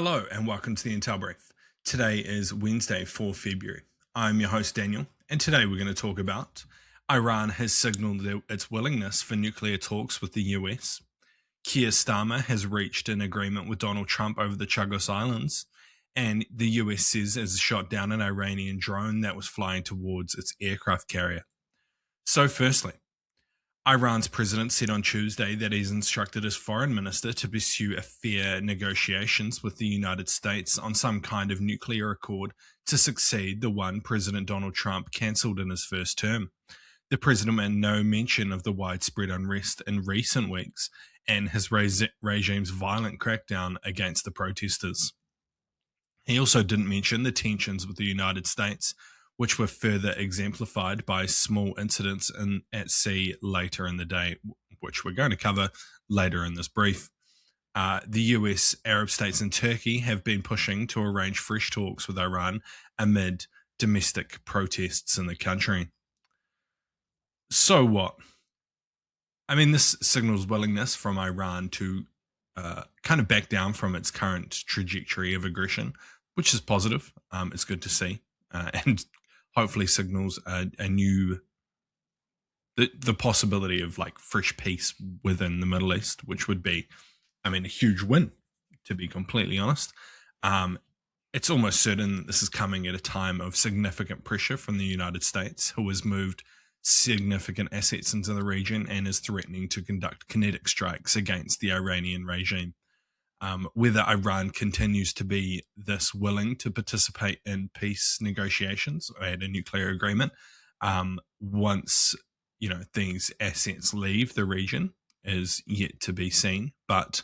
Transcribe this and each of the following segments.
Hello and welcome to the Intel Brief. Today is Wednesday, 4 February. I'm your host Daniel, and today we're going to talk about Iran has signalled its willingness for nuclear talks with the US. Keir Starmer has reached an agreement with Donald Trump over the Chagos Islands, and the US says it has shot down an Iranian drone that was flying towards its aircraft carrier. So firstly, Iran's president said on Tuesday that he's instructed his foreign minister to pursue fair negotiations with the United States on some kind of nuclear accord to succeed the one President Donald Trump cancelled in his first term. The president made no mention of the widespread unrest in recent weeks and his regime's violent crackdown against the protesters. He also didn't mention the tensions with the United States, which were further exemplified by small incidents at sea later in the day, which we're going to cover later in this brief. The US, Arab states, and Turkey have been pushing to arrange fresh talks with Iran amid domestic protests in the country. So what? I mean, this signals willingness from Iran to kind of back down from its current trajectory of aggression, which is positive. It's good to see. And hopefully signals a new the possibility of like fresh peace within the Middle East, which would be, I mean, a huge win, to be completely honest. It's almost certain that this is coming at a time of significant pressure from the United States, who has moved significant assets into the region and is threatening to conduct kinetic strikes against the Iranian regime. Whether Iran continues to be this willing to participate in peace negotiations or at a nuclear agreement once these assets leave the region is yet to be seen. But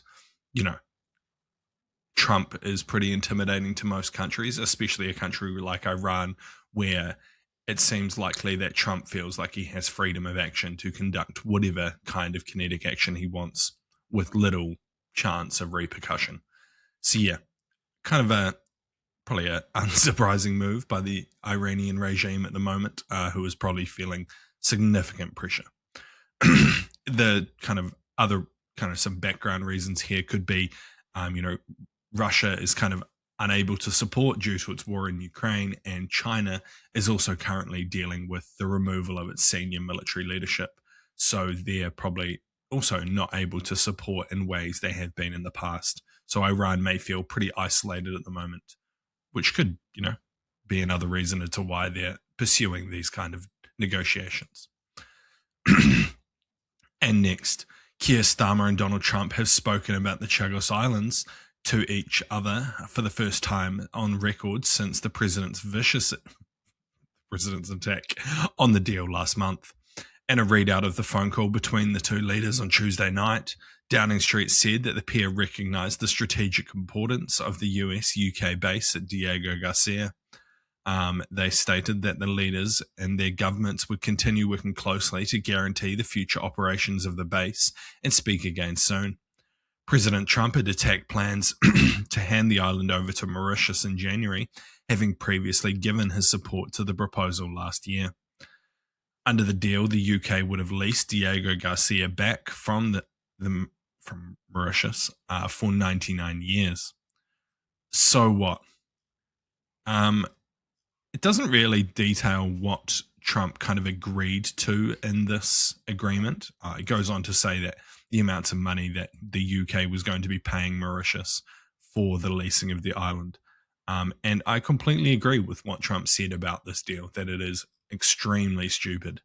Trump is pretty intimidating to most countries, especially a country like Iran, where it seems likely that Trump feels like he has freedom of action to conduct whatever kind of kinetic action he wants with little chance of repercussion. So yeah, kind of probably a unsurprising move by the Iranian regime at the moment, who is probably feeling significant pressure. The kind of other kind of some background reasons here could be, Russia is kind of unable to support due to its war in Ukraine, and China is also currently dealing with the removal of its senior military leadership. So they're probably also not able to support in ways they have been in the past. So Iran may feel pretty isolated at the moment, which could, be another reason as to why they're pursuing these kind of negotiations. And next, Keir Starmer and Donald Trump have spoken about the Chagos Islands to each other for the first time on record since the president's attack on the deal last month. In a readout of the phone call between the two leaders on Tuesday night, Downing Street said that the pair recognised the strategic importance of the US-UK base at Diego Garcia. They stated that the leaders and their governments would continue working closely to guarantee the future operations of the base and speak again soon. President Trump had attacked plans to hand the island over to Mauritius in January, having previously given his support to the proposal last year. Under the deal, the UK would have leased Diego Garcia back from Mauritius for 99 years. So what? It doesn't really detail what Trump kind of agreed to in this agreement. It goes on to say that the amounts of money that the UK was going to be paying Mauritius for the leasing of the island. And I completely agree with what Trump said about this deal, that it is extremely stupid.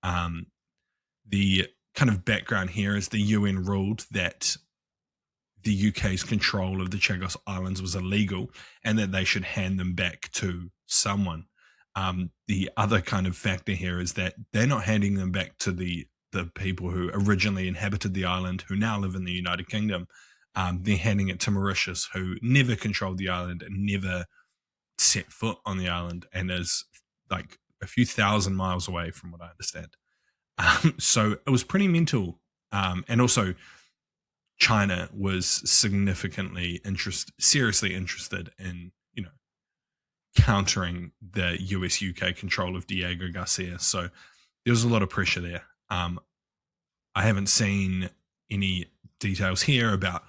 The kind of background here is the UN ruled that the UK's control of the Chagos Islands was illegal and that they should hand them back to someone. The other kind of factor here is that they're not handing them back to the people who originally inhabited the island, who now live in the United Kingdom. They're handing it to Mauritius, who never controlled the island and never set foot on the island and is like a few thousand miles away from what I understand. So it was pretty mental. And also China was significantly seriously interested in, countering the US UK control of Diego Garcia. So there was a lot of pressure there. I haven't seen any details here about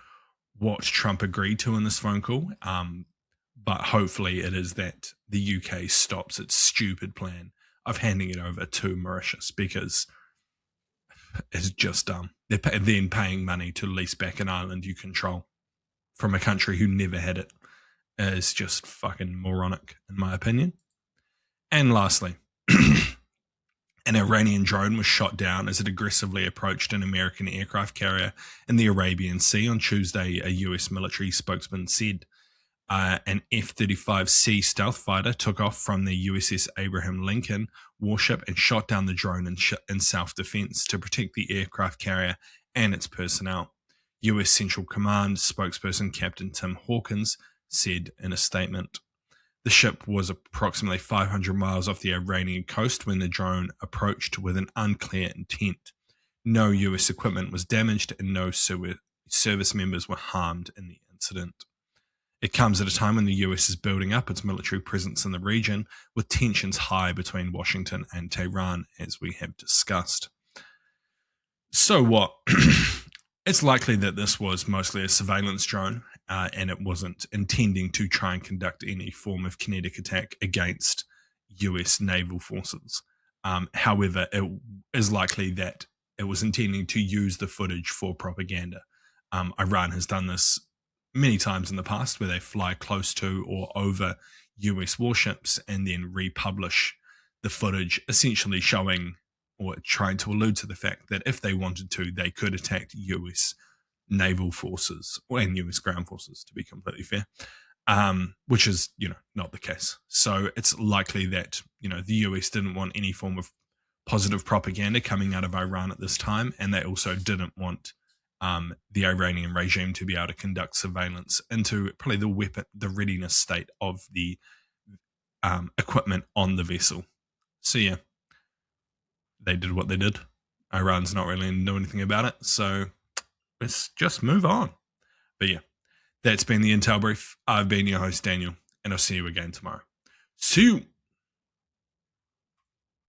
what Trump agreed to in this phone call. But hopefully it is that the UK stops its stupid plan of handing it over to Mauritius, because it's just dumb. They're then paying money to lease back an island you control from a country who never had it. Is just fucking moronic, in my opinion. And lastly, an Iranian drone was shot down as it aggressively approached an American aircraft carrier in the Arabian Sea on Tuesday, a US military spokesman said. An F-35C stealth fighter took off from the USS Abraham Lincoln warship and shot down the drone in self-defense to protect the aircraft carrier and its personnel. US Central Command spokesperson Captain Tim Hawkins said in a statement. The ship was approximately 500 miles off the Iranian coast when the drone approached with an unclear intent. No US equipment was damaged and no service members were harmed in the incident. It comes at a time when the US is building up its military presence in the region, with tensions high between Washington and Tehran, as we have discussed. So what? It's likely that this was mostly a surveillance drone, and it wasn't intending to try and conduct any form of kinetic attack against US naval forces. However, it is likely that it was intending to use the footage for propaganda. Iran has done this many times in the past, where they fly close to or over US warships and then republish the footage, essentially showing or trying to allude to the fact that if they wanted to, they could attack US naval forces and US ground forces, to be completely fair, which is, not the case. So it's likely that, the US didn't want any form of positive propaganda coming out of Iran at this time, and they also didn't want the Iranian regime to be able to conduct surveillance into probably the readiness state of the equipment on the vessel. So yeah, they did what they did. Iran's not really going to do anything about it, so let's just move on. But yeah, that's been the Intel Brief. I've been your host, Daniel, and I'll see you again tomorrow. See you!